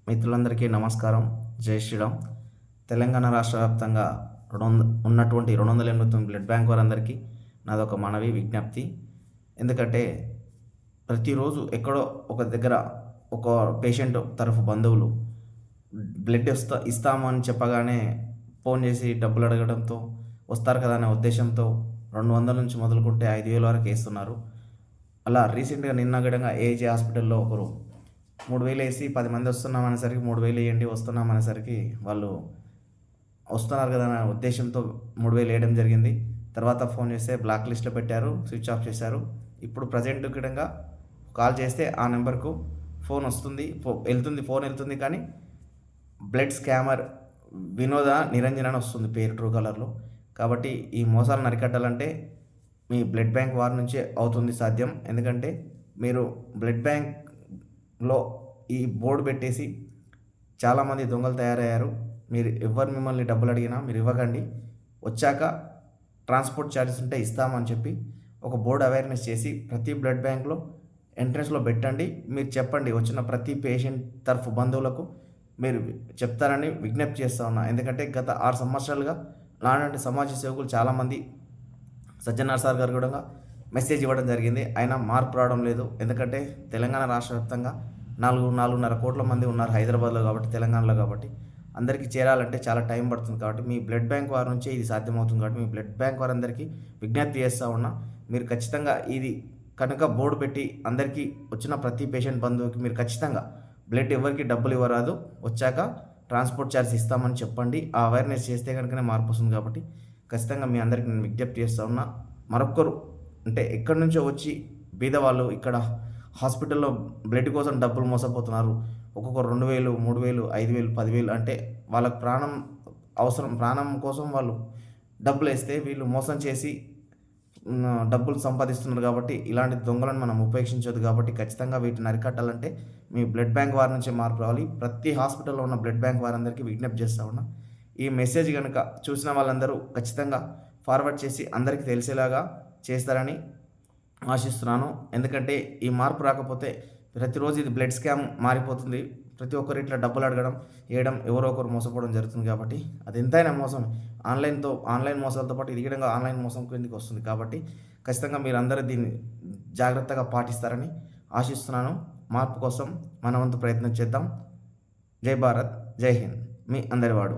మిత్రులందరికీ నమస్కారం. జై శ్రీరామ్. తెలంగాణ రాష్ట్ర వ్యాప్తంగా ఉన్నటువంటి 289 బ్లడ్ బ్యాంక్ వారందరికీ నాదొక మనవి, విజ్ఞప్తి. ఎందుకంటే ప్రతిరోజు ఎక్కడో ఒక దగ్గర ఒక పేషెంట్ తరఫు బంధువులు బ్లడ్ ఇస్తామని చెప్పగానే ఫోన్ చేసి డబ్బులు అడగడంతో, వస్తారు కదా అనే ఉద్దేశంతో 200 నుంచి మొదలుకుంటే 5,000 వరకు వేస్తున్నారు. అలా రీసెంట్గా నిన్న గడంగా ఏజే హాస్పిటల్లో ఒకరు 3,000 వేసి 10 మంది వస్తున్నామనేసరికి 3,000 వేయండి వస్తున్నామనేసరికి వాళ్ళు వస్తున్నారు కదా అనే ఉద్దేశంతో 3,000 వేయడం జరిగింది. తర్వాత ఫోన్ చేస్తే బ్లాక్ లిస్ట్లో పెట్టారు, స్విచ్ ఆఫ్ చేశారు. ఇప్పుడు ప్రజెంట్ గిడంగా కాల్ చేస్తే ఆ నెంబర్కు ఫోన్ వస్తుంది, ఫోన్ వెళ్తుంది కానీ బ్లడ్ స్కామర్ వినోద నిరంజన్ అని వస్తుంది పేరు ట్రూ కలర్లో. కాబట్టి ఈ మోసాలను అరికట్టాలంటే మీ బ్లడ్ బ్యాంక్ వారి నుంచే అవుతుంది సాధ్యం. ఎందుకంటే మీరు బ్లడ్ బ్యాంక్లో ఈ బోర్డు పెట్టేసి చాలామంది దొంగలు తయారయ్యారు. మీరు ఎవరు మిమ్మల్ని డబ్బులు అడిగినా మీరు ఇవ్వకండి, వచ్చాక ట్రాన్స్పోర్ట్ ఛార్జెస్ ఉంటే ఇస్తామని చెప్పి ఒక బోర్డు అవేర్నెస్ చేసి ప్రతి బ్లడ్ బ్యాంక్లో ఎంట్రన్స్లో పెట్టండి. మీరు చెప్పండి, వచ్చిన ప్రతి పేషెంట్ తరఫు బంధువులకు మీరు చెప్తారని విజ్ఞప్తి చేస్తూ ఉన్నా. ఎందుకంటే గత 6 సంవత్సరాలుగా నాలాంటి సమాజ సేవకులు చాలామంది సజ్జనార్ సార్ గారు కూడా మెసేజ్ ఇవ్వడం జరిగింది. అయినా మార్పు రావడం లేదు. ఎందుకంటే తెలంగాణ రాష్ట్ర వ్యాప్తంగా 4.5 కోట్ల మంది ఉన్నారు హైదరాబాద్లో కాబట్టి, తెలంగాణలో కాబట్టి అందరికీ చేరాలంటే చాలా టైం పడుతుంది. కాబట్టి మీ బ్లడ్ బ్యాంక్ వారి నుంచే ఇది సాధ్యమవుతుంది. కాబట్టి మీ బ్లడ్ బ్యాంక్ వారందరికీ విజ్ఞప్తి చేస్తూ ఉన్నా. మీరు ఖచ్చితంగా ఇది కనుక బోర్డు పెట్టి అందరికీ వచ్చిన ప్రతి పేషెంట్ బంధువుకి మీరు ఖచ్చితంగా బ్లడ్ ఎవరికి డబ్బులు ఇవ్వరాదు, వచ్చాక ట్రాన్స్పోర్ట్ ఛార్జ్ ఇస్తామని చెప్పండి. ఆ అవేర్నెస్ చేస్తే కనుకనే మార్పు వస్తుంది. కాబట్టి ఖచ్చితంగా మీ అందరికీ నేను విజ్ఞప్తి చేస్తూ ఉన్నా. మరొకరు అంటే ఎక్కడి నుంచో వచ్చి బీదవాళ్ళు ఇక్కడ హాస్పిటల్లో బ్లడ్ కోసం డబ్బులు మోసపోతున్నారు. ఒక్కొక్కరు 2,000, 3,000, 5,000, 10,000 అంటే వాళ్ళకి ప్రాణం అవసరం. ప్రాణం కోసం వాళ్ళు డబ్బులు వేస్తే వీళ్ళు మోసం చేసి డబ్బులు సంపాదిస్తున్నారు. కాబట్టి ఇలాంటి దొంగలను మనం ఉపేక్షించొద్దు. కాబట్టి ఖచ్చితంగా వీటిని అరికట్టాలంటే మీ బ్లడ్ బ్యాంక్ వారి నుంచే మార్పు రావాలి. ప్రతి హాస్పిటల్లో ఉన్న బ్లడ్ బ్యాంక్ వారందరికీ విజ్ఞప్తి చేస్తూ ఉన్నా. ఈ మెసేజ్ కనుక చూసిన వాళ్ళందరూ ఖచ్చితంగా ఫార్వర్డ్ చేసి అందరికీ తెలిసేలాగా చేస్తారని ఆశిస్తున్నాను. ఎందుకంటే ఈ మార్పు రాకపోతే ప్రతిరోజు ఇది బ్లడ్ స్కామ్ మారిపోతుంది. ప్రతి ఒక్కరు ఇట్లా డబ్బులు అడగడం, వేయడం, ఎవరో ఒకరు మోసపోవడం జరుగుతుంది. కాబట్టి అది ఎంతైనా మోసం. ఆన్లైన్ మోసాలతో పాటు ఇది కూడా ఆన్లైన్ మోసం కిందకి వస్తుంది. కాబట్టి ఖచ్చితంగా మీరందరూ దీన్ని జాగ్రత్తగా పాటిస్తారని ఆశిస్తున్నాను. మార్పు కోసం మన వంతు ప్రయత్నం చేద్దాం. జై భారత్, జై హింద్. మీ అందరివాడు.